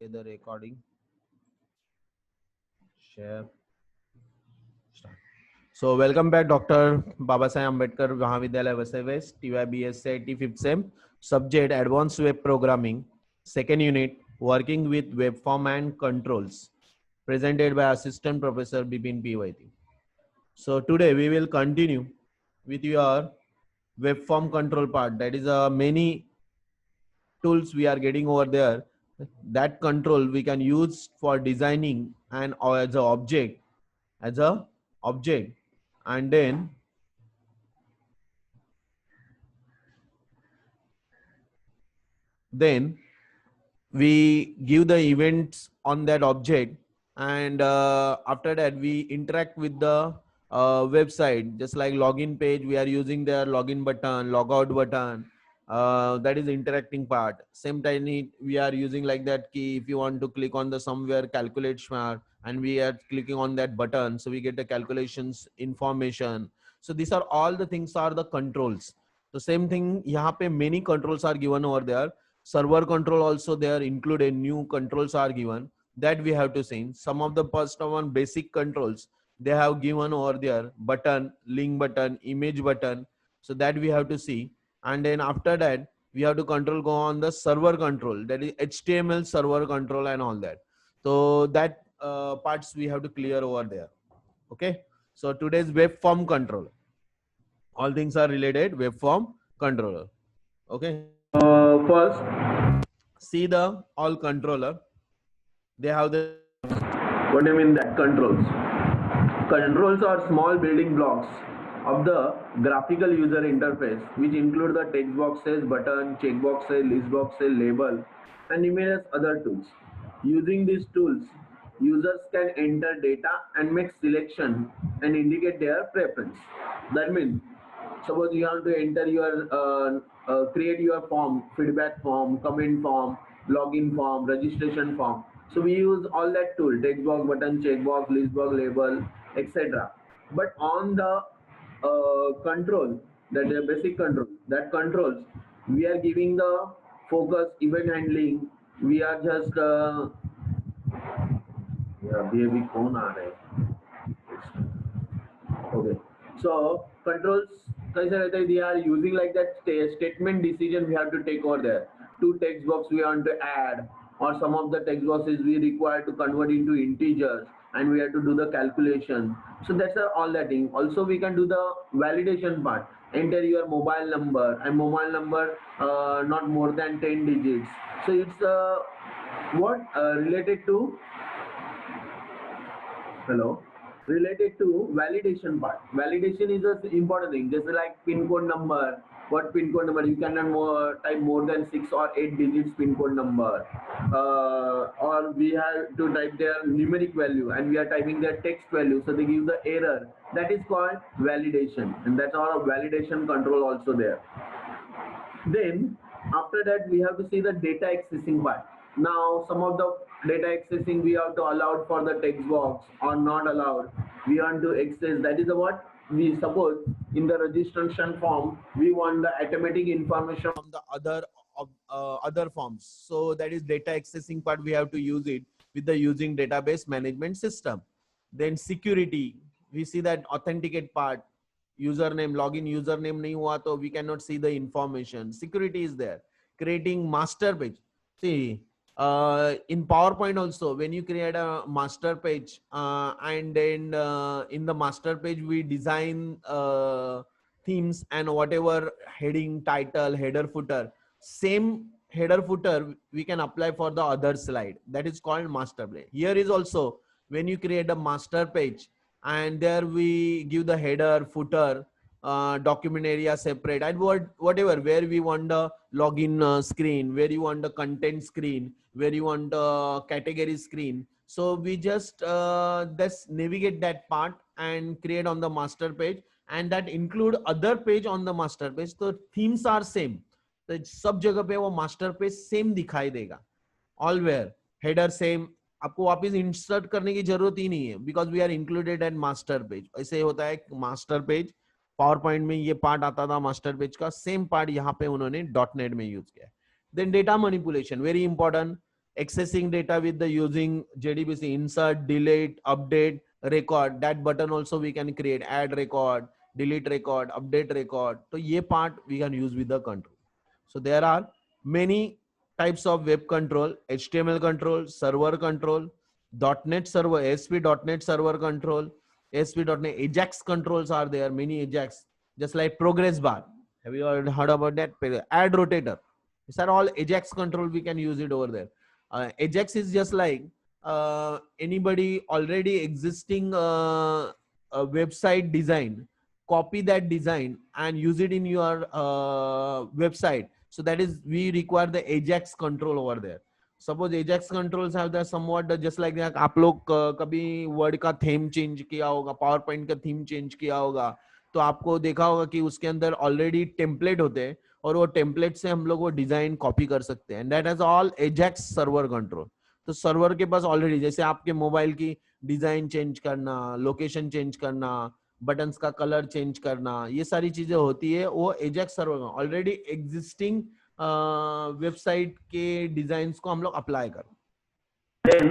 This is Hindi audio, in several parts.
The recording. Share. Start. So welcome back, Dr. Babasaheb Ambedkar Mahavidyalaya Vasai West, TYBS CIT 5th SEM, subject Advanced Web Programming, second unit, working with web form and controls, presented by Assistant Professor Bipin P. So today we will continue with your web form control part. That is many tools we are getting over there. That control we can use for designing and or as a object, and then we give the events on that object, and after that we interact with the website, just like login page. We are using their login button, logout button. That is interacting part. Same time we are using like that key. If you want to click on the somewhere calculate smart, and we are clicking on that button, so we get the calculations information. So these are all the things are the controls. The same thing यहाँ पे many controls are given over there. Server control also there included, new controls are given that we have to see. Some of the first one basic controls they have given over there, button, link button, image button, so that we have to see. And then after that we have to control go on the server control, that is HTML server control and all that. So that parts we have to clear over there. Okay, so today's web form control, all things are related web form controller. Okay, first see the all controller, they have the what do you mean that controls. Controls are small building blocks of the graphical user interface, which include the text boxes, button, checkboxes, list boxes, label, and numerous other tools. Using these tools, users can enter data and make selection and indicate their preference. That means, suppose you have to enter your create your form, feedback form, comment form, login form, registration form. So we use all that tool, text box, button, checkbox, list box, label, etc. But on the control, that is basic control, that controls, we are giving the focus, event handling. We are just yeah, अभी कौन आ रहा है? Okay. So controls, they are using like that statement decision we have to take over there. Two text box we want to add, or some of the text boxes we require to convert into integers, and we have to do the calculation. So that's all that thing. Also we can do the validation part. Enter your mobile number, and mobile number not more than 10 digits. So it's what related to hello, related to validation part. Validation is an important thing, just like pin code number. What pin code number? You cannot type more than 6 or 8 digits pin code number, or we have to type their numeric value, and we are typing their text value, so they give the error. That is called validation, and that's all a validation control also there. Then after that we have to see the data accessing part. Now some of the data accessing we have to allow for the text box or not allowed. We want to access, that is what we suppose in the registration form we want the automatic information from the other forms. So that is data accessing part, we have to use it with the using database management system. Then security, we see that authenticate part, username, login username nahi hua to we cannot see the information. Security is there. Creating master page, see in PowerPoint also, when you create a master page, and then in the master page we design themes and whatever heading, title, header, footer, same header footer we can apply for the other slide. That is called master page. Here is also when you create a master page, and there we give the header, footer, document area separate, and whatever where we want the login screen, where you want the content screen, where you want the category screen. So we just navigate that part and create on the master page, and that include other page on the master page. So themes are same, तो सब जगह पे वो मास्टर पेज सेम दिखाई देगा, ऑल वेयर हेडर सेम, आपको वापस इंसर्ट करने की जरूरत ही नहीं है, because we are included at master page. ऐसे होता है मास्टर पेज, पावर पॉइंट में ये पार्ट आता था मास्टर पेज का, सेम पार्ट यहाँ पे उन्होंने डॉट नेट में यूज किया है. Then data manipulation, very important. accessing data with the using JDBC, insert, delete, update, record. That button also we can create, add record, delete record, update record. So ये part we can use with the control. So there are many types of web control: HTML control, server control, .NET server, ASP.NET server control, ASP.NET Ajax controls are there, many Ajax, just like progress bar. Have you heard about that? Add rotator. These are all Ajax control. We can use it over there. Ajax is just like anybody already existing a website design, copy that design and use it in your website. So that is, we require the Ajax control over there. Suppose Ajax controls have the somewhat just like आप लोग कभी वर्ड का थीम चेंज किया होगा, पावर पॉइंट का थीम चेंज किया होगा, तो आपको देखा होगा कि उसके अंदर ऑलरेडी टेम्पलेट होते हैं और वो टेम्पलेट से हम लोग वो डिजाइन कॉपी कर सकते हैं. And that has all Ajax server control. तो सर्वर के पास ऑलरेडी, जैसे आपके मोबाइल की डिजाइन चेंज करना, लोकेशन चेंज करना, बटन्स का कलर चेंज करना, ये सारी चीजें होती है, वो Ajax server already existing website के डिजाइन को हम लोग अप्लाई कर. Then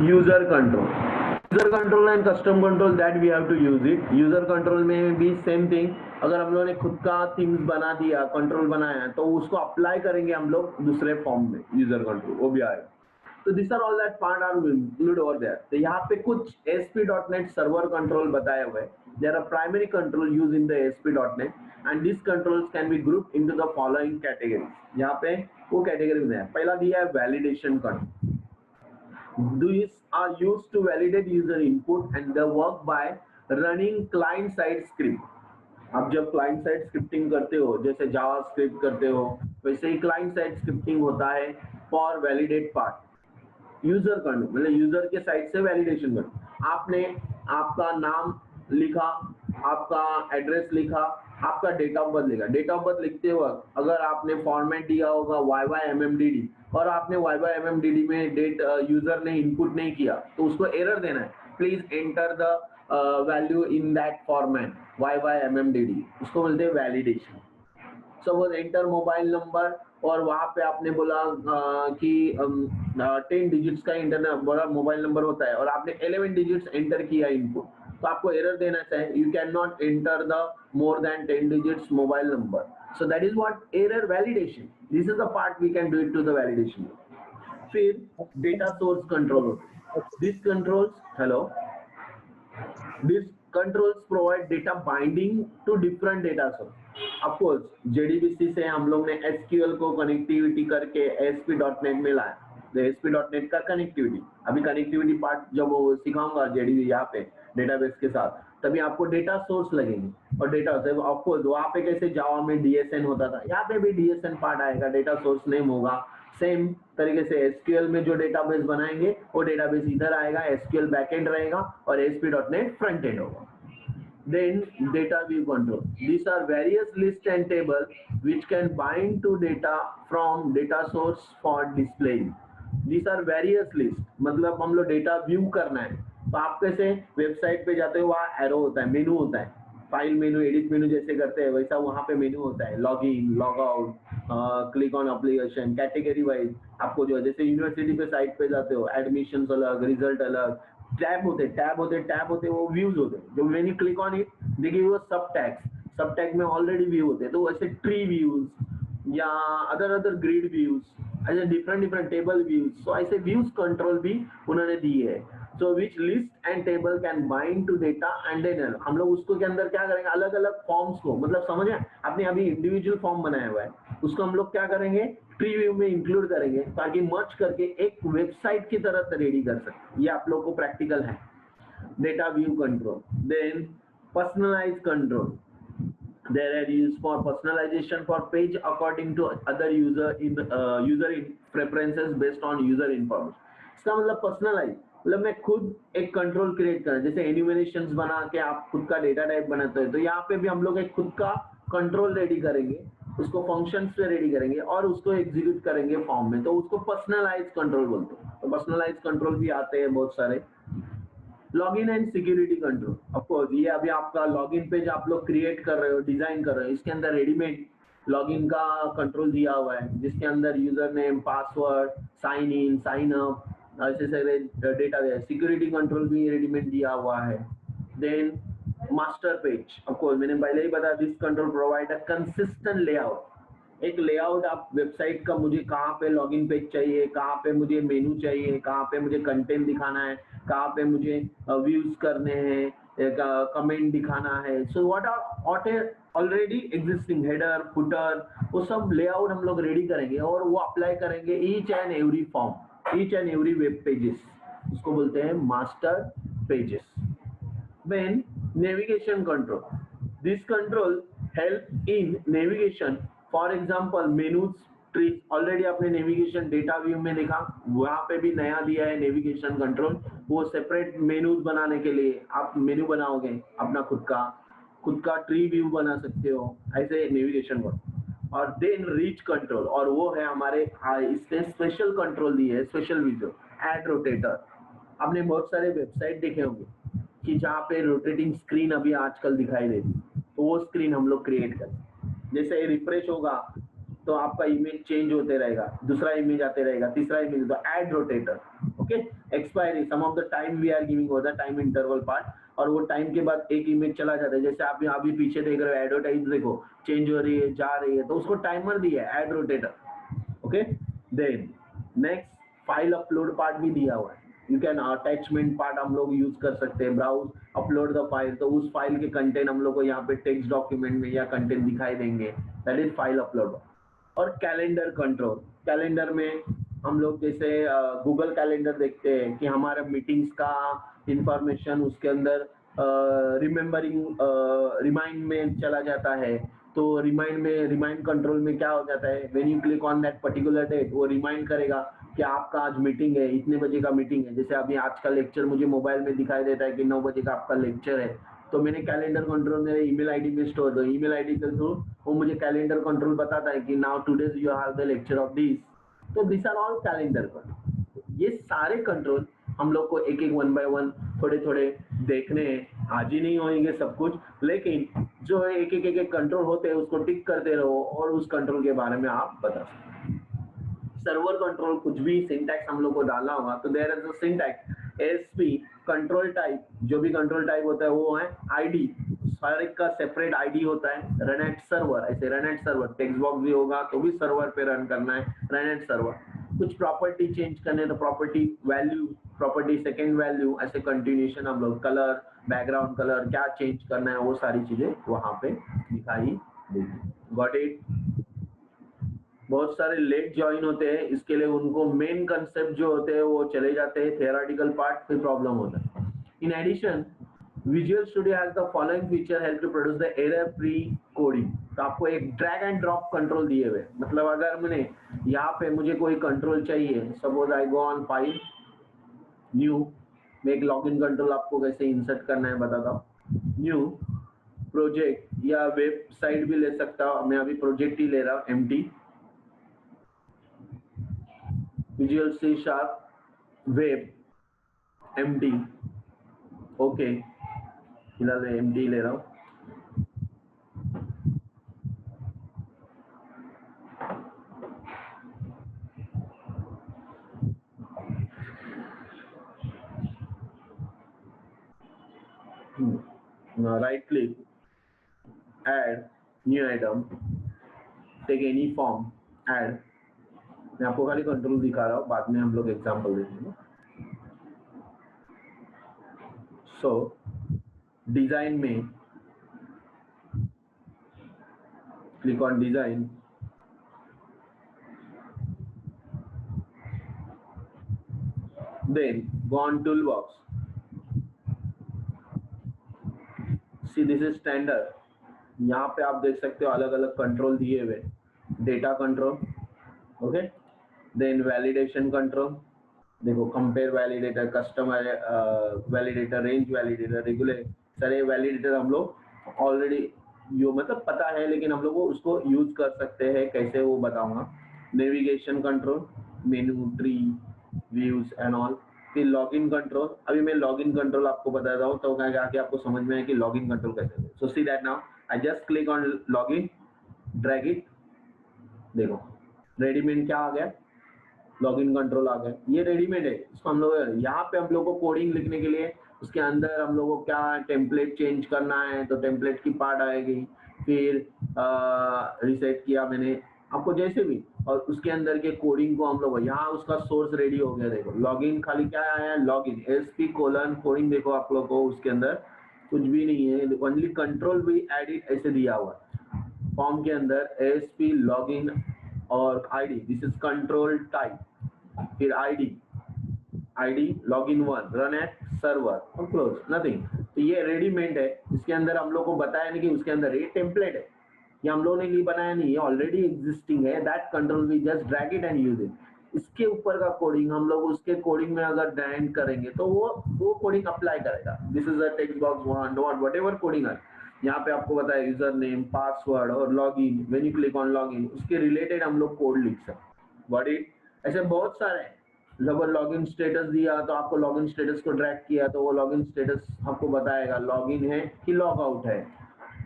user control. User control and custom control, that we have to use it. User control में भी same thing. अगर हम लोगों ने खुद का themes बना दिया, control बनाया, तो उसको apply करेंगे हम लोग दूसरे form में, user control वो भी आएगा. तो these are all that part are included over there. तो यहाँ पे कुछ ASP.NET server control बताए हुए. There are primary control used in the ASP.NET and these controls can be grouped into the following categories. यहाँ पे वो category में है. पहला दिया है validation control. These are used to validate user input and they work by running client side script. आप जब क्लाइंट साइड स्क्रिप्टिंग करते हो, जैसे जावा स्क्रिप्ट करते हो, वैसे ही क्लाइंट साइड स्क्रिप्टिंग होता है फॉर वैलिडेट पार्ट. यूजर का मतलब यूजर के साइड से वैलिडेशन कर, आपने आपका नाम लिखा, आपका एड्रेस लिखा, आपका डेट ऑफ बर्थ लिखा. डेट ऑफ बर्थ लिखते वक्त अगर आपने फॉर्मेट दिया होगा YYMMDD और आपने YYMMDD में डेट यूजर ने इनपुट नहीं किया, तो उसको एरर देना है, please enter the value in that format YYMMDD. उसको बोलते हैं validation. Suppose enter mobile number और वहां पे आपने बोला कि 10 डिजिट्स का इंटरनेट बड़ा मोबाइल नंबर होता है और आपने 11 डिजिट्स एंटर किया इनपुट, तो आपको एरर देना चाहिए, you can not enter the more than 10 digits mobile number. So that is what error validation. This is the part we can do it to the validation. फिर data source control. This controls hello this controls provide data binding to different data source. Of course, JDBC से हम लोग ने SQL को कनेक्टिविटी करके ASP.NET में लाया. तो ASP.NET का कनेक्टिविटी, अभी कनेक्टिविटी पार्ट जब वो सिखाऊंगा JDBC यहाँ पे डेटाबेस के साथ, तभी आपको डेटा सोर्स लगेंगे. और डेटा ऑफ कोर्स वहाँ पे कैसे जावा में DSN होता था, यहाँ पे भी DSN पार्ट आएगा, डेटा सोर्स नेम होगा. सेम तरीके से SQL में जो डेटाबेस बनाएंगे वो डेटाबेस इधर आएगा, SQL बैकएंड रहेगा और ASP.NET फ्रंट एंड होगा. Then data view control. These are various lists and tables which can bind to data from data source for displaying. These are various lists. मतलब हम लोग डेटा व्यू करना है, तो आप कैसे वेबसाइट पे जाते हो, वहाँ एरो होता है, मेनू होता है, फाइल मेनू, एडिट मेनू जैसे करते हैं वैसा वहाँ पे मेनू होता है, log in, log out, click on application, category wise. आपको जो जैसे यूनिवर्सिटी पे साइट पे जाते हो, एडमिशन अलग, रिजल्ट अलग, टैब होते वो व्यूज होते हैं. जो when you click on it देखिए वो सब टैग में ऑलरेडी व्यू होते हैं. तो ऐसे ट्री व्यूज या अदर ग्रिड व्यूज, ऐसे डिफरेंट टेबल व्यूज. सो ऐसे व्यूज कंट्रोल भी उन्होंने दिए है. So which list and table can bind to data and then हम लोग उसको के अंदर क्या करेंगे, अलग अलग फॉर्म्स को, मतलब समझे आपने अभी इंडिविजुअल फॉर्म बनाया हुआ है, उसको हम लोग क्या करेंगे, ट्री व्यू में इंक्लूड करेंगे ताकि मर्ज करके एक वेबसाइट की तरह रेडी कर सके. ये आप लोगों को प्रैक्टिकल है. Data view control. Then personalize control. There are used for personalization for page according to other user preferences based on user information. इसका मतलब पर्सनलाइज मतलब मैं खुद एक कंट्रोल क्रिएट करें, जैसे एन्यूमरेशंस बना के आप खुद का डेटा टाइप बनाते हो, तो यहाँ पे भी हम लोग एक खुद का कंट्रोल रेडी करेंगे, उसको फंक्शंस पे रेडी करेंगे और उसको एग्जीक्यूट करेंगे फॉर्म में, तो उसको पर्सनलाइज कंट्रोल बोलते हैं. तो पर्सनलाइज कंट्रोल भी आते हैं बहुत सारे. Login and security control. Of course ये अभी आपका लॉगिन पेज आप लोग क्रिएट कर रहे हो, डिजाइन कर रहे हो, इसके अंदर रेडीमेड लॉगिन का कंट्रोल दिया हुआ है जिसके अंदर user name, password, sign in, sign up, ऐसे सारे डेटा दिया है। सिक्योरिटी कंट्रोल भी रेडीमेड दिया हुआ है। देन मास्टर पेज, ऑफकोर्स मैंने पहले ही बताया, this control provide a consistent layout. एक लेआउट आप वेबसाइट का, मुझे कहाँ पे लॉगिन पेज चाहिए, कहाँ पे मुझे मेनू चाहिए, कहाँ पे मुझे कंटेंट दिखाना है, कहाँ पे मुझे व्यूज करने हैं, कमेंट दिखाना है। So what are already existing header, footer, वो सब लेआउट हम लोग रेडी करेंगे और वो अप्लाई करेंगे each and every form, each and every web pages, उसको बोलते हैं master pages. Then navigation control. This control help in navigation. For example, menus tree already आपने नेविगेशन डेटा व्यू में देखा, वहां पे भी नया दिया है नेविगेशन कंट्रोल। वो सेपरेट मेनूज बनाने के लिए आप मेनू बनाओगे अपना खुद का ट्री व्यू बना सकते हो, ऐसे नेविगेशन को। और देन रीच कंट्रोल, और वो है हमारे इसने स्पेशल कंट्रोल दिए है, स्पेशल विजो, एड रोटेटर। आपने बहुत सारे वेबसाइट देखे होंगे कि जहाँ पे रोटेटिंग स्क्रीन अभी आजकल दिखाई देती, तो वो स्क्रीन हम लोग क्रिएट करें। जैसे रिफ्रेश होगा तो आपका इमेज चेंज होते रहेगा, दूसरा इमेज आते रहेगा, तीसरा इमेज, तो ad rotator. Okay, expiry, some of the time we are giving for the time interval part, और वो टाइम के बाद एक इमेज चला जाता है। जैसे आप यहाँ अभी पीछे देख रहे हो, एडवर्टाइज देखो चेंज हो रही है, जा रही है, तो उसको टाइमर दिया है, ad rotator. Okay, then next file upload part भी दिया हुआ है। यू कैन अटैचमेंट पार्ट हम लोग यूज कर सकते हैं, ब्राउज अपलोड द फाइल, तो उस फाइल के कंटेंट हम लोग को यहाँ पे टेक्स्ट डॉक्यूमेंट में या कंटेंट दिखाई देंगे, दैट इज फाइल अपलोड। और कैलेंडर कंट्रोल, कैलेंडर में हम लोग जैसे गूगल कैलेंडर देखते हैं कि हमारा मीटिंग्स का इंफॉर्मेशन उसके अंदर रिमाइंड में चला जाता है। तो रिमाइंड कंट्रोल में क्या हो जाता है, when you click on that particular date, वो रिमाइंड करेगा कि आपका आज मीटिंग है, इतने बजे का मीटिंग है। जैसे अभी आज का लेक्चर मुझे मोबाइल में दिखाई देता है कि 9 बजे का आपका लेक्चर है, तो मैंने कैलेंडर कंट्रोल मेरे ईमेल आईडी में स्टोर दो, ईमेल आईडी के थ्रू वो मुझे कैलेंडर कंट्रोल बताता है कि now today's you have the lecture of this. तो this are all calendar control. ये सारे कंट्रोल हम लोग को एक एक वन बाय वन थोड़े थोड़े देखने हैं, आज ही नहीं होंगे सब कुछ, लेकिन जो एक एक कंट्रोल होते हैं उसको टिक करते रहो और उस कंट्रोल के बारे में आप बता सकते। सर्वर कंट्रोल, कुछ भी सिंटैक्स हम लोग को डालना होगा तो there is a syntax SP control type. जो भी कंट्रोल टाइप होता है वो है आईडी, हर एक का सेपरेट आईडी होता है। रन एट सर्वर, ऐसे run at server, text box भी होगा तो भी सर्वर पे रन करना है, रन एट सर्वर। कुछ प्रॉपर्टी चेंज करने तो property value, property second value, ऐसे कंटिन्यूएशन हम लोग, कलर, बैकग्राउंड कलर क्या चेंज करना है, वो सारी चीजें वहां पे दिखाई देगी। Got it? बहुत सारे लेट ज्वाइन होते हैं, इसके लिए उनको मेन कंसेप्ट जो होते हैं वो चले जाते हैं, थियोरेटिकल पार्ट फिर प्रॉब्लम होता है। In addition visual studio has the following feature help to produce the error free coding. तो आपको एक ड्रैग एंड ड्रॉप कंट्रोल दिए हुए, मतलब अगर मैंने यहाँ पे मुझे कोई कंट्रोल चाहिए, suppose I go on file new, मैं एक लॉगिन कंट्रोल आपको कैसे इंसर्ट करना है बताता हूँ। न्यू प्रोजेक्ट या वेबसाइट भी ले सकता हूँ, मैं अभी प्रोजेक्ट ही ले रहा हूँ, empty visual C# web empty. Okay, फिलहाल एम्प्टी ले रहा हूँ। Right click, add new item, take any form, add. मैं आपको खाली कंट्रोल दिखा रहा हूँ, बाद में हम लोग एग्जांपल देखेंगे। सो डिजाइन में click on design, then go on toolbox, see this is standard. यहाँ पे आप देख सकते हो अलग अलग कंट्रोल दिए हुए, data control, okay, then validation control, देखो compare validator, customer validator, range validator, regular, सारे वैलिडेटर हम लोग ऑलरेडी यो मतलब पता है, लेकिन हम लोग को उसको यूज कर सकते हैं कैसे वो बताऊंगा। Navigation control, menu tree, views and all. फिर लॉगिन कंट्रोल, अभी मैं लॉगिन कंट्रोल आपको बता रहा हूँ तो आगे आपको समझ में आए कि लॉगिन कंट्रोल कैसे। So see that now I just click on login, drag it देखो रेडीमेड क्या आ गया, लॉगिन कंट्रोल आ गया, ये रेडीमेड है। इसको हम लोग यहाँ पे हम लोग को कोडिंग लिखने के लिए उसके अंदर हम लोग को क्या टेम्पलेट चेंज करना है तो टेम्पलेट की पार्ट आएगी, फिर रिसेट किया मैंने आपको जैसे भी, और उसके अंदर के कोडिंग को हम लोग यहाँ उसका सोर्स रेडी हो गया। देखो लॉगिन खाली क्या आया है, लॉगिन एसपी कोलन कोडिंग, देखो आप लोग को उसके अंदर कुछ भी नहीं है, ओनली कंट्रोल भी एडिट ऐसे दिया हुआ फॉर्म के अंदर, एसपी लॉगिन और ID, this is control type, फिर ID login 1 run at server और क्लोज नथिंग। तो ये रेडीमेड है, इसके अंदर हम लोग को बताया नहीं कि उसके अंदर ये टेम्पलेट है, ये हम लोगों ने नहीं बनाया, नहीं, ये ऑलरेडी एग्जिस्टिंग है। That control we just drag it and use it. इसके ऊपर का कोडिंग हम लोग उसके कोडिंग में अगर ड्रैग करेंगे तो वो कोडिंग अप्लाई करेगा। This is a text box one dot what ever coding है, यहाँ पे आपको बताया यूजर नेम पासवर्ड और login, when you click on login उसके रिलेटेड हम लोग कोड लिख सकते। व्हाट इट, ऐसे बहुत सारे हैं। अगर लॉगिन स्टेटस दिया तो आपको लॉगिन स्टेटस को ड्रैग किया तो वो लॉगिन स्टेटस आपको बताएगा लॉगिन है कि लॉग आउट है।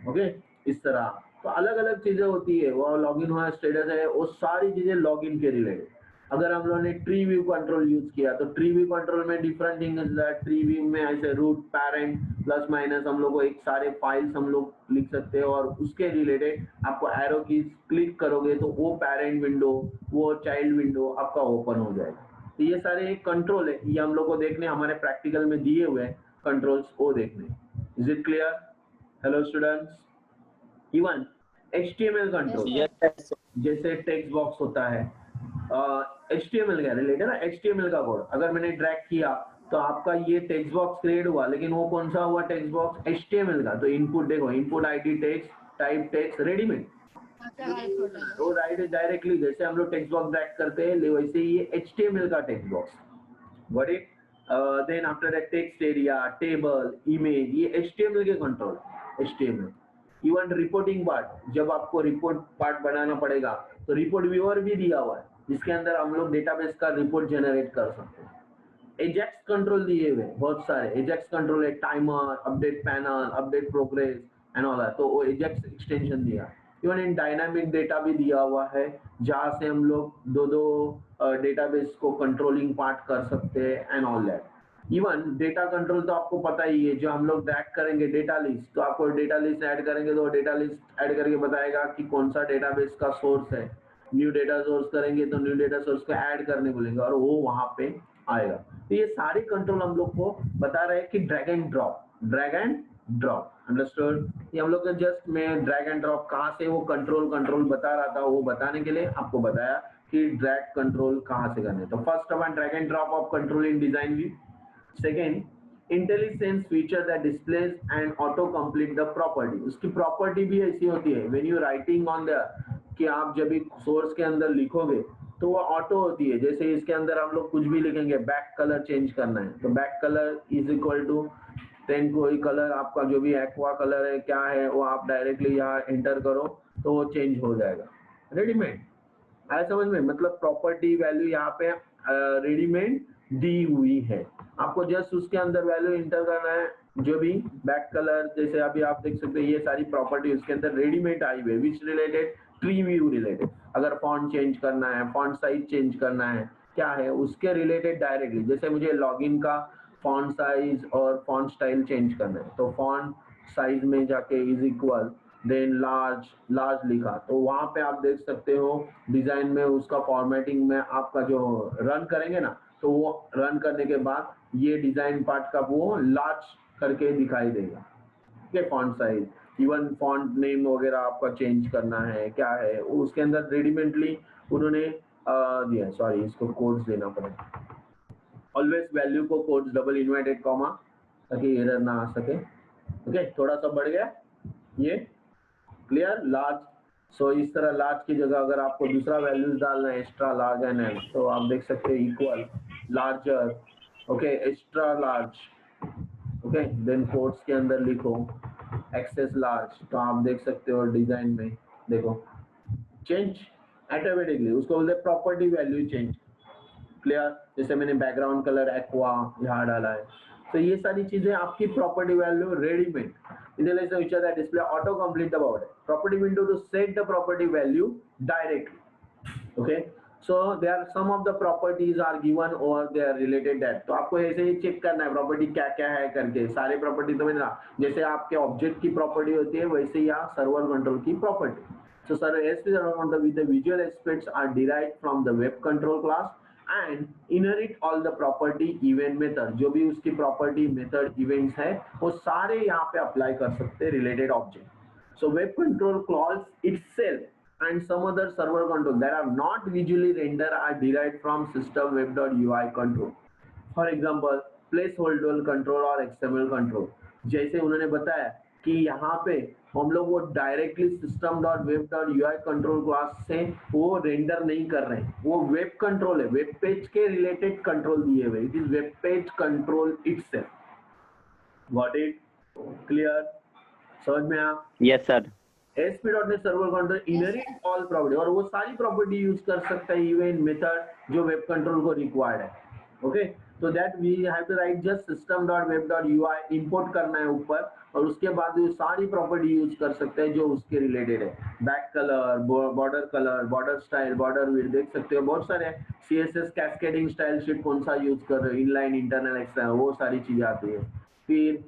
ओके, इस तरह तो अलग अलग चीजें होती है, वो लॉगिन हुआ स्टेटस है, वो सारी चीजें लॉगिन के रिलेटेड। अगर हम लोगों ने ट्री व्यू कंट्रोल यूज किया तो ट्री व्यू कंट्रोल में different thing is that, tree view में ऐसे रूट पेरेंट प्लस माइनस हम लोग को एक सारे फाइल्स हम लोग लिख सकते हैं, और उसके रिलेटेड आपको एरो की क्लिक करोगे तो वो पेरेंट विंडो वो चाइल्ड विंडो आपका ओपन हो जाएगा। तो ये सारे एक कंट्रोल है, ये हम लोग को देखने हमारे प्रैक्टिकल में दिए हुए हैं कंट्रोल्स, वो देखने। Is it clear? Hello students. Even HTML control Yes. जैसे टेक्स्ट बॉक्स होता है, HTML का रिलेटेड है, HTML का कोड अगर मैंने ड्रैग किया तो आपका ये टेक्स्ट बॉक्स क्रिएट हुआ, लेकिन वो कौन सा हुआ टेक्स्ट बॉक्स, HTML का। तो इनपुट देखो, input ID text type text readymade, वो डायरेक्टली जैसे हम लोग टेक्स्ट बॉक्स ड्रैग करते हैं वैसे ये HTML का text box. What it, then after that text area table image, ये HTML के control, HTML। Even reporting part, जब आपको रिपोर्ट पार्ट बनाना पड़ेगा तो रिपोर्ट व्यूअर भी दिया हुआ है, जिसके अंदर हम लोग डेटाबेस का रिपोर्ट जनरेट कर सकते हैं। एजेक्स कंट्रोल दिए हुए बहुत सारे, एजेक्स कंट्रोल है, timer, update panel, update progress and all that, तो वो एजेक्स एक्सटेंशन दिया। इवन इन डायनामिक डेटा भी दिया हुआ है, जहाँ से हम लोग दो डेटाबेस को कंट्रोलिंग पार्ट कर सकते हैं and all that. Even data control तो आपको पता ही है, जो हम लोग ड्रैग करेंगे डेटा लिस्ट, तो आपको डेटा लिस्ट ऐड करेंगे तो डेटा लिस्ट ऐड करके बताएगा कि कौन सा डेटाबेस का सोर्स है। न्यू डेटा सोर्स करेंगे तो न्यू डेटा सोर्स को ऐड करने बोलेंगे और वो वहां पे आएगा। तो ये सारे कंट्रोल हम लोग को बता रहे हैं कि ड्रैग एंड ड्रॉप, अंडरस्टूड। ये हम लोग जस्ट मैं ड्रैग एंड ड्रॉप कहाँ से वो कंट्रोल बता रहा था, वो बताने के लिए आपको बताया कि ड्रैग कंट्रोल कहाँ से करने। तो first upon drag and drop of control in design view. Second, IntelliSense feature that displays and auto complete the property। उसकी प्रॉपर्टी भी ऐसी होती है, when you writing on the, कि आप जब भी सोर्स के अंदर लिखोगे तो वो ऑटो होती है। जैसे इसके अंदर हम लोग कुछ भी लिखेंगे, बैक कलर चेंज करना है तो back colour is equal to then कोई कलर आपका जो भी एक्वा कलर है क्या है वो आप डायरेक्टली यहाँ एंटर करो तो वो चेंज हो जाएगा, रेडीमेड। आया समझ में, मतलब प्रॉपर्टी वैल्यू यहाँ पे रेडीमेड दी हुई है, आपको जस्ट उसके अंदर वैल्यू इंटर करना है। जो भी बैक कलर जैसे अभी आप देख सकते हैं, ये सारी प्रॉपर्टी उसके अंदर रेडीमेड आई हुई है, विच रिलेटेड ट्री व्यू रिलेटेड। अगर फॉन्ट चेंज करना है, फॉन्ट साइज चेंज करना है, क्या है उसके रिलेटेड डायरेक्टली, जैसे मुझे लॉगिन का फॉन्ट साइज और फॉन्ट स्टाइल चेंज करना है तो फॉन्ट साइज में जाके इज इक्वल देन लार्ज लिखा, तो वहां पे आप देख सकते हो डिजाइन में उसका फॉर्मेटिंग में आपका जो रन करेंगे ना, तो वो रन करने के बाद ये डिजाइन पार्ट का वो लार्ज करके दिखाई देगा। ठीक, font size, even font name वगैरह आपका चेंज करना है क्या है उसके अंदर रेडीमेडली उन्होंने दिया। सॉरी, इसको कोड्स देना पड़ेगा, ऑलवेज वैल्यू को कोड्स डबल इन्वर्टेड कॉमा ताकि एरर ना आ सके। ओके, थोड़ा सा बढ़ गया ये, क्लियर। लार्ज, सो इस तरह लार्ज की जगह अगर आपको दूसरा वैल्यूज डालना है एक्स्ट्रा लार्ज एंड एल, तो आप देख सकते हैं equal larger, okay, extra large, okay, then quotes के अंदर लिखो एक्सेस लार्ज, तो आप देख सकते हो डिजाइन में देखो चेंज ऑटोमेटिकली, उसको बोलते हैं प्रॉपर्टी वैल्यू चेंज, क्लियर। जैसे मैंने बैकग्राउंड कलर एक्वा यहाँ डाला है, तो ये सारी चीजें आपकी property value readymade. IntelliSense feature that display auto complete the border property window to set the property value directly। Okay, so there are some of the properties are given or they are related that, तो आपको ऐसे ही चेक करना है प्रॉपर्टी क्या क्या है करके, सारे प्रॉपर्टी तो ना, जैसे आपके ऑब्जेक्ट की प्रॉपर्टी होती है वैसे ही यहाँ सर्वर कंट्रोल की property. So server control with the visual aspects are derived from the web control class and inherit all the property event method. जो भी उसकी property method events है वो सारे यहाँ पे apply कर सकते हैं related object. So web control clause itself and some other server control that are not visually rendered are derived from system web.ui control. For example, placeholder control और XML control. जैसे उन्होंने बताया कि यहाँ पे हम लोग वो डायरेक्टली system.web.ui कंट्रोल क्लास से वो रेंडर नहीं कर रहे हैं, वो वेब कंट्रोल है, वेब पेज के रिलेटेड कंट्रोल दिए हुए, it is web page control itself. Got it? Clear? समझ में आया? Yes sir. ASP.NET server control inherit all property और वो सारी प्रॉपर्टी यूज कर सकता है इवेंट मेथड जो वेब कंट्रोल को रिक्वायर्ड है. ओके, तो that we have to write just system.web.ui import करना है ऊपर और उसके बाद वो सारी प्रॉपर्टी यूज कर सकते हैं जो उसके रिलेटेड है. Back colour, border style, border width, देख सकते हो बहुत सारे CSS कैस्केडिंग स्टाइल शीट कौन सा यूज कर रहे हो, इनलाइन, इंटरनल, एक्सटर्नल, वो सारी चीजें आती है. फिर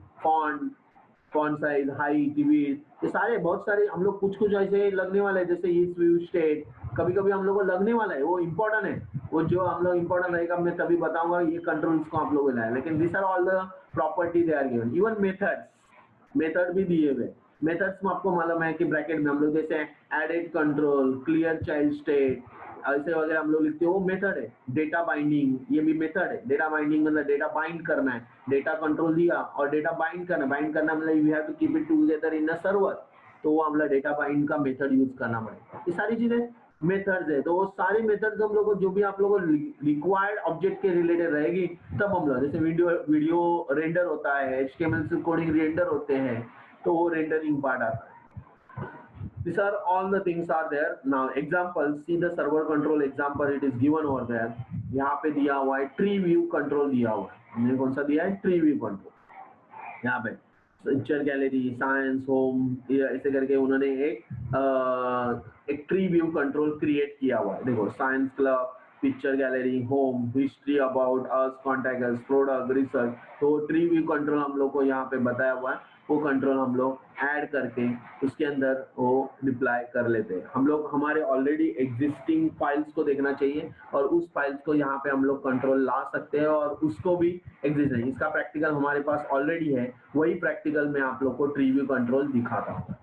फॉन्ट साइज, हाइट, विड्थ, ये सारे बहुत सारे हम लोग कुछ ऐसे लगने वाले हैं, जैसे इस व्यू स्टेट कभी कभी हम लोग को लगने वाला है, वो इंपॉर्टेंट है, वो जो हम लोग इंपॉर्टेंट रहेगा मैं तभी बताऊंगा ये कंट्रोल्स को आप लोगों ने, लेकिन this are all the property they are given. Even method भी दिए हुए. मेथड्स में आपको मालूम है कि ब्रैकेट में हम लोग जैसे added control, clear child state, ऐसे वगैरह हम लोग लिखते हैं, वो मेथड है. डेटा बाइंडिंग, ये भी मेथड है. डेटा बाइंडिंग मतलब डेटा बाइंड करना है, डेटा कंट्रोल दिया और डेटा बाइंड करना मतलब we have to keep it together in a server, तो वो हम लोग डेटा बाइंड का मेथड यूज करना पड़ेगा. ये सारी चीजें मेथड्स है, तो वो सारी मेथड्स हम लोग को जो भी आप लोगों को रिक्वायर्ड ऑब्जेक्ट के रिलेटेड रहेगी तब हम लोग, जैसे वीडियो रेंडर होता है, HTML से कोडिंग रेंडर होते हैं, तो वो रेंडरिंग पार्ट आता है. These are all the things are there. Now example, see the server control example, it is given over there. यहाँ पे दिया हुआ है ट्री व्यू कंट्रोल दिया हुआ है. हमने कौन सा दिया है? Tree view control. यहाँ पे पिक्चर गैलरी, साइंस, होम, ऐसे करके उन्होंने एक ट्री व्यू कंट्रोल क्रिएट किया हुआ है. देखो, science club, picture gallery, home, history, about us, contact us, product, research, तो ट्री व्यू कंट्रोल हम लोग को यहाँ पे बताया हुआ है. वो कंट्रोल हम लोग ऐड करके उसके अंदर वो डिप्लॉय कर लेते हैं. हम लोग हमारे ऑलरेडी एग्जिस्टिंग फाइल्स को देखना चाहिए और उस फाइल्स को यहाँ पे हम लोग कंट्रोल ला सकते हैं और उसको भी एग्जिस्ट नहीं. इसका प्रैक्टिकल हमारे पास ऑलरेडी है, वही प्रैक्टिकल में आप लोग को ट्री व्यू कंट्रोल दिखाता हूँ.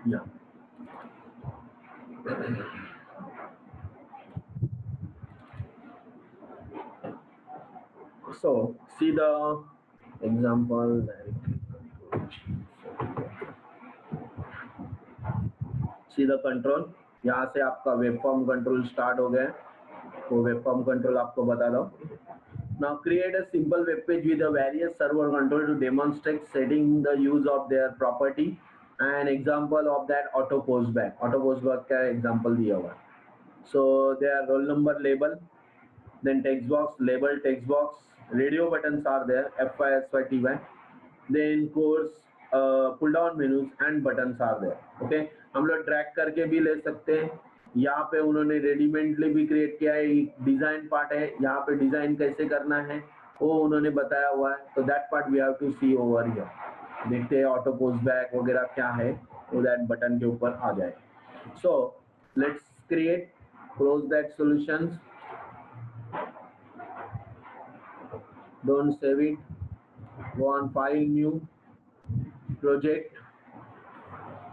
Yeah. So see the example. See the control. यहाँ से आपका वेब फॉर्म कंट्रोल स्टार्ट हो गया, तो वेब फॉर्म कंट्रोल आपको बता दो. Now create a simple web page with a various server control to demonstrate setting the use of their property. An example of that auto postback. Auto postback का example दिया हुआ है. So their roll number label, then text box, label text box, radio buttons are there, F5, S5, T5, then course, pull down menus and buttons are there. Okay, हम लोग ट्रैक करके भी ले सकते हैं. यहाँ पे उन्होंने रेडीमेडली भी क्रिएट किया है, डिजाइन पार्ट है, यहाँ पे डिजाइन कैसे करना है वो उन्होंने बताया हुआ है. तो that part we have to see over here. देखते हैं ऑटो पोस्ट बैक वगैरह क्या है, तो दैट बटन के ऊपर आ जाए. So let's create, close that solutions, don't save it, go on file, new project,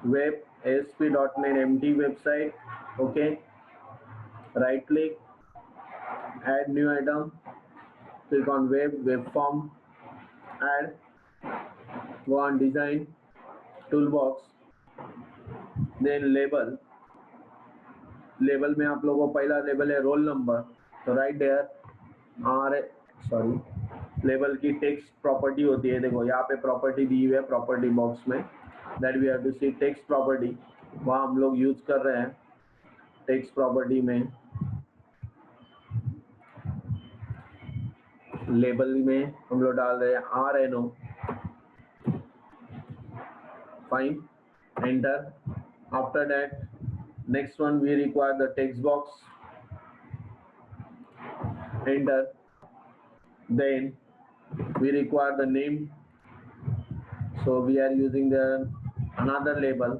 web, ASP.NET empty website. Okay, right click, add new item, click on web form, add, go on design, toolbox, then label में आप लोगों को पहला लेबल है रोल नंबर, तो राइट देयर लेबल की टेक्स्ट प्रॉपर्टी होती है, देखो यहाँ पे प्रॉपर्टी दी हुई है प्रॉपर्टी बॉक्स में, that we have to see text property, वहाँ हम लोग यूज कर रहे हैं टेक्स्ट प्रॉपर्टी में लेबल में हम लोग डाल रहे हैं RNO, fine, enter. After that next one we require the text box, enter, then we require the name, so we are using the another label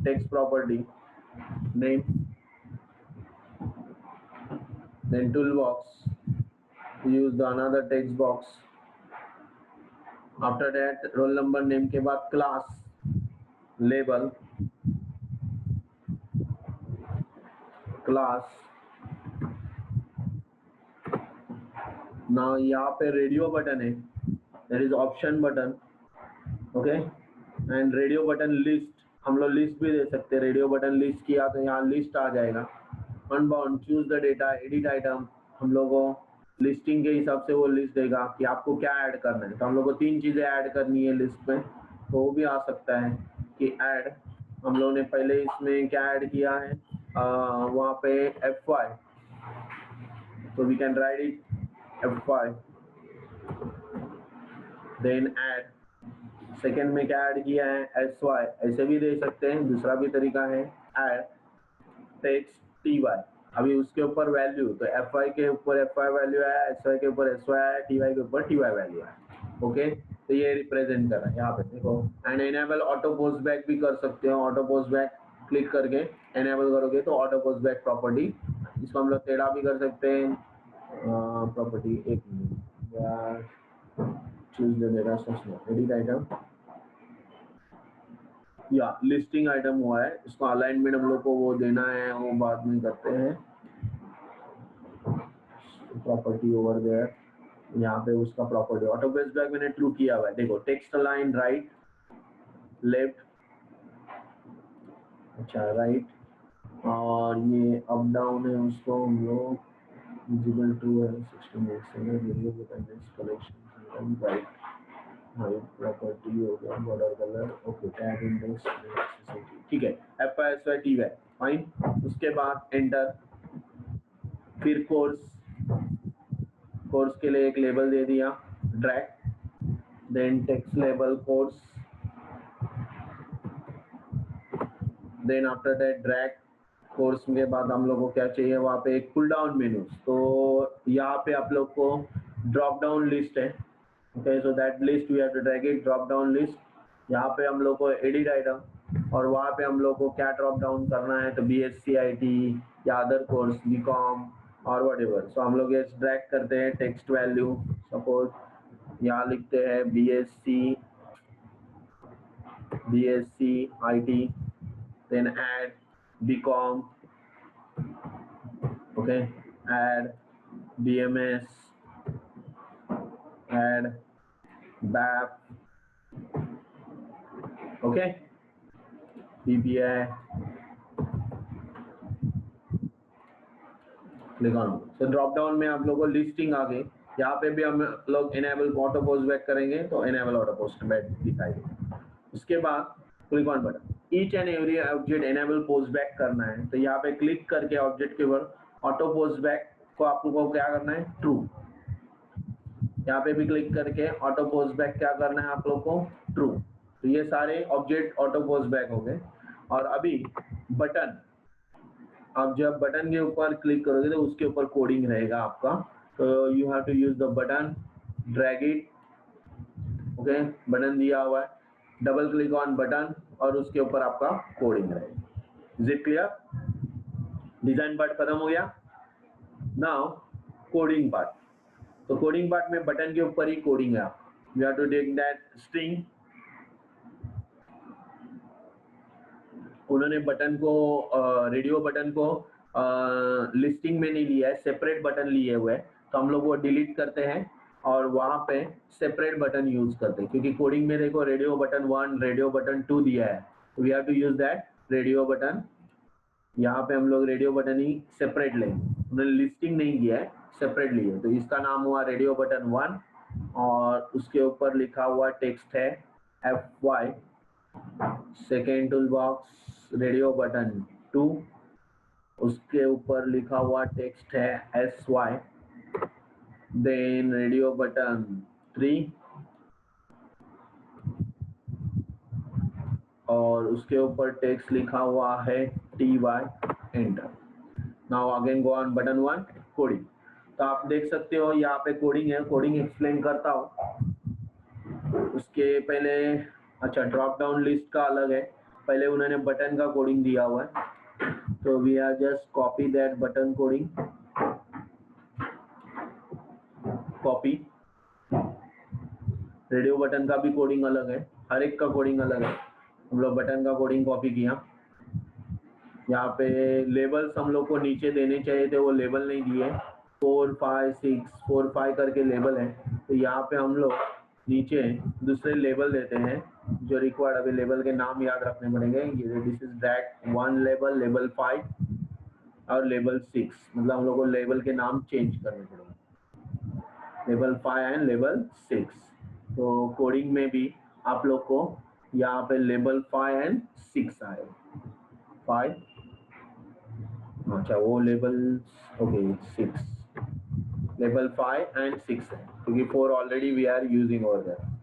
text property name, then toolbox we use the another text box, after that roll number name के बाद class label class, now यहाँ पे रेडियो बटन है, there is option button, okay, and radio button list, हम लोग लिस्ट भी दे सकते हैं, रेडियो बटन लिस्ट किया तो यहाँ लिस्ट आ जाएगा, unbound choose the data edit item, हम लोग को लिस्टिंग के हिसाब से वो लिस्ट देगा कि आपको क्या ऐड करना है, तो हम लोग को 3 चीजें ऐड करनी है लिस्ट में, तो वो भी आ सकता है कि ऐड, हम लोग ने पहले इसमें क्या ऐड किया है वहाँ पे FY, तो we can write it FY, then add, second में क्या ऐड किया है SY, ऐसे भी दे सकते हैं, दूसरा भी तरीका है ऐड टेक्स्ट TY, अभी उसके ऊपर वैल्यू, तो FY के ऊपर FY वैल्यू आया, SY के ऊपर SY आया, TY के ऊपर TY वैल्यू आया, ओके, तो ये रिप्रेजेंट कर रहा है यहाँ पे देखो, and enable auto post back भी कर सकते हो, ऑटो पोस्ट बैक क्लिक करके एनेबल करोगे तो ऑटो पोस्ट बैक प्रॉपर्टी, इसको हम लोग टेढ़ा भी कर सकते हैं, प्रॉपर्टी एक choose the data source edit item, या लिस्टिंग आइटम हुआ है, इसको अलाइनमेंट हम लोग को वो देना है, वो बाद में करते हैं, प्रॉपर्टी ओवर देयर, यहाँ पे उसका प्रॉपर्टी ऑटो बेस बैक मैंने ट्रू किया हुआ है, देखो टेक्स्ट अलाइन राइट लेफ्ट, अच्छा राइट, और ये अप डाउन है उसको हम लोग विजिबल टू है 16 video collection right, height property हो गया, border colour, okay, tag index, ठीक है, FY TY फाइन, उसके बाद एंटर, फिर कोर्स के लिए एक लेबल दे दिया drag, then text label course, then after that drag, course के बाद हम लोग को क्या चाहिए वहाँ पे एक पुल डाउन मेनू, तो यहाँ पे आप लोग को ड्रॉप डाउन लिस्ट है, okay, so that list we have to drag it, drop down list, यहाँ पे हम लोग को एडिट आइटम, और वहाँ पे हम लोग को क्या ड्रॉप डाउन करना है, तो BSc IT या अदर कोर्स BCom और व्हाटएवर, सो हम लोग ये ड्रैग करते हैं टेक्स्ट वैल्यू, सपोज यहाँ लिखते हैं BSc IT, then add BCom, okay, add BMS, add BAP, okay, PPI, click on, so drop down में आप लोगों को लिस्टिंग आ गई, यहाँ पे भी हम लोग इनेबल ऑटो पोस्ट बैक करेंगे तो इनेबल ऑटो पोस्ट बैक दिखाई देगा, उसके बाद click on button, each and every object enable post back करना है, तो यहाँ पे क्लिक करके ऑब्जेक्ट के ऊपर ऑटो पोस्ट बैक को आप लोगों को क्या करना है ट्रू, यहाँ पे भी क्लिक करके ऑटो पोस्ट बैक क्या करना है आप लोग को ट्रू, तो ये सारे ऑब्जेक्ट ऑटो पोस्ट बैक हो गए, और अभी बटन, आप जब बटन के ऊपर क्लिक करोगे तो उसके ऊपर कोडिंग रहेगा आपका, तो you have to use the button, drag it, okay, button दिया हुआ है, डबल क्लिक ऑन बटन और उसके ऊपर आपका कोडिंग रहेगा, is it clear, design part खत्म हो गया, नाउ कोडिंग पार्ट, तो कोडिंग पार्ट में बटन के ऊपर ही कोडिंग है, you have to take that string, उन्होंने बटन को रेडियो बटन को लिस्टिंग में नहीं लिया है, सेपरेट बटन लिए हुए है, तो हम लोग वो डिलीट करते हैं और वहाँ पे सेपरेट बटन यूज करते हैं, क्योंकि कोडिंग में देखो रेडियो बटन 1 रेडियो बटन 2 दिया है, we have to use that radio button, यहाँ पे हम लोग रेडियो बटन ही सेपरेट लेंगे, उन्होंने लिस्टिंग नहीं किया है, सेपरेट लिए, तो इसका नाम हुआ रेडियो बटन 1 और उसके ऊपर लिखा हुआ टेक्स्ट है FY। Second tool box radio button 2, उसके ऊपर लिखा हुआ टेक्स्ट है SY। देन रेडियो बटन 3 और उसके ऊपर टेक्स्ट लिखा हुआ है TY, enter. Now again go on button 1 coding. तो आप देख सकते हो यहाँ पे कोडिंग है, कोडिंग एक्सप्लेन करता हूँ। उसके पहले अच्छा ड्रॉप डाउन लिस्ट का अलग है, पहले उन्होंने बटन का कोडिंग दिया हुआ है, तो we are just copy that button coding, copy. Radio button का भी कोडिंग अलग है, हर एक का कोडिंग अलग है। हम लोग बटन का कोडिंग कॉपी किया। यहाँ पे लेबल्स हम लोग को नीचे देने चाहिए थे, वो लेबल नहीं दिए। 4 5 6 4 5 करके लेबल है, तो यहाँ पे हम लोग नीचे दूसरे लेबल देते हैं जो रिक्वायर्ड। अभी लेबल के नाम याद रखने पड़ेंगे। ये this is that 1 label, label 5 और लेबल 6, मतलब हम लोग को लेबल के नाम चेंज करने पड़ेंगे, लेबल 5 एंड लेबल 6। तो कोडिंग में भी आप लोग को यहाँ पे लेबल 5 एंड 6 आए। 5, अच्छा वो लेबल ओके 6, लेबल 5 एंड 6 है क्योंकि 4 already we are using over there.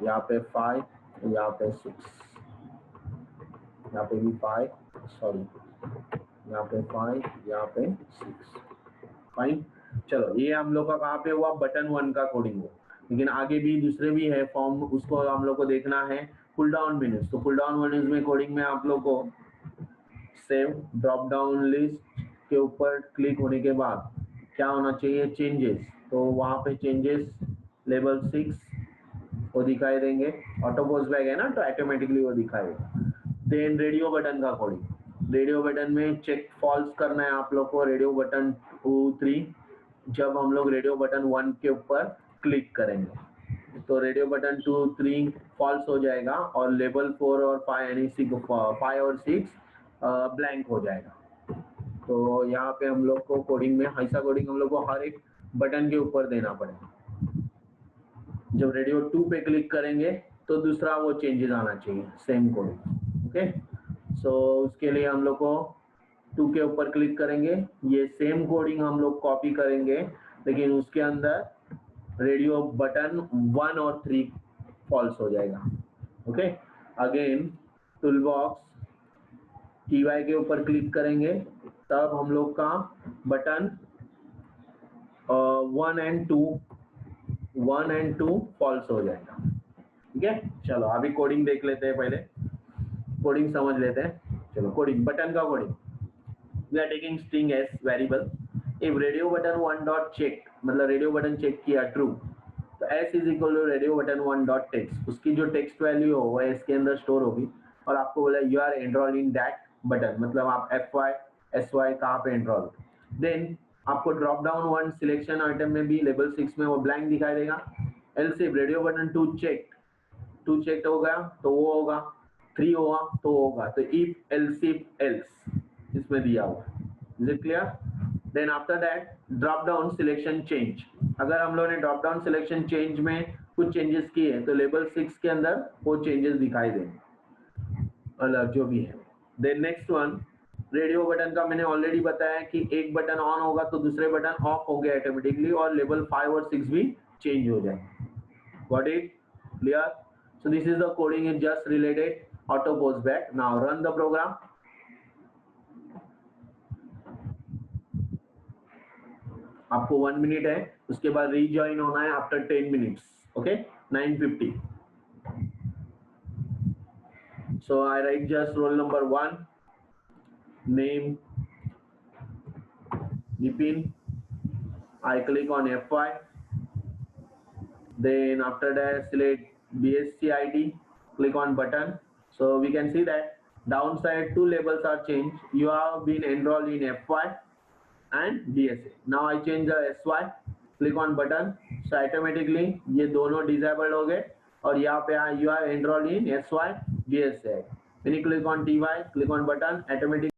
यहाँ पे 5, यहाँ पे 6, यहाँ पे भी 5, सॉरी यहाँ पे 5, यहाँ पे 6। फाइन, चलो ये हम लोग का कहाँ पे हुआ, बटन 1 का कोडिंग हुआ। लेकिन आगे भी दूसरे भी है फॉर्म, उसको हम लोग को देखना है। पुल डाउन मेन्यूज, तो पुल डाउन मेन्यूज में कोडिंग में आप लोग को सेव ड्रॉप डाउन लिस्ट के ऊपर क्लिक होने के बाद क्या होना चाहिए, चेंजेस। तो वहाँ पे चेंजेस लेवल 6 वो दिखाई देंगे, ऑटो पोस्ट बैग है ना तो ऑटोमेटिकली वो दिखाएगा। देन रेडियो बटन का कोडिंग, रेडियो बटन में चेक फॉल्स करना है आप लोग को। रेडियो बटन 2 3 जब हम लोग रेडियो बटन 1 के ऊपर क्लिक करेंगे तो रेडियो बटन 2 3 फॉल्स हो जाएगा और लेवल 4 और 5 यानी 5 और 6 ब्लैंक हो जाएगा। तो यहाँ पे हम लोग को कोडिंग में ऐसा कोडिंग हम लोग को हर एक बटन के ऊपर देना पड़ेगा। जब रेडियो 2 पे क्लिक करेंगे तो दूसरा वो चेंजेस आना चाहिए, सेम कोडिंग। ओके, सो उसके लिए हम लोग को 2 के ऊपर क्लिक करेंगे, ये सेम कोडिंग हम लोग कॉपी करेंगे, लेकिन उसके अंदर रेडियो बटन 1 और 3 फॉल्स हो जाएगा। Okay, again tool box TY के ऊपर क्लिक करेंगे, तब हम लोग का बटन 1 एंड 2 फॉल्स हो जाएगा। ठीक है, चलो अभी कोडिंग देख लेते हैं, पहले कोडिंग समझ लेते हैं। चलो कोडिंग, बटन का coding, we are taking string S variable. If radio button 1 dot check, मतलब रेडियो बटन चेक किया ट्रू, तो S is equal to radio button 1 dot text, उसकी जो टेक्स्ट वैल्यू हो वह इसके अंदर स्टोर होगी। और आपको बोला you are enroll in that button, मतलब आप FY SY कहाँ पे एनरोल। देन आपको ड्रॉप डाउन 1 सिलेक्शन आइटम में भी लेवल 6 में वो ब्लैंक दिखाई देगा। Else if radio button 2 check हो गया तो वो होगा, 3 होगा तो होगा। तो इफ एल्स इसमें दिया हुआ है, is it clear. Then after that drop down selection change, अगर हम लोगों ने ड्रॉप डाउन सिलेक्शन चेंज में कुछ चेंजेस किए तो लेवल 6 के अंदर वो चेंजेस दिखाई देंगे, अलग जो भी है। Then next one, radio button का मैंने ऑलरेडी बताया कि एक बटन ऑन होगा तो दूसरे बटन ऑफ हो गया ऑटोमेटिकली, और लेवल 5 और 6 भी चेंज हो जाएंगे। Got it, clear. So this is the coding is just related auto post back. Now run the program. आपको 1 मिनट है, उसके बाद रीजॉइन होना है after 10 minutes. Okay, 9:50। So I write just roll number 1, name Nipin. I click on FY. Then after that select BSc ID. Click on button. So we can see that downside 2 labels are changed. You have been enrolled in FY and BSc. Now I change the SY. Click on button. So automatically ये दोनों disabled हो गए और यहाँ पे you are enrolled in SY BSc. When you click on TY, click on button, automatically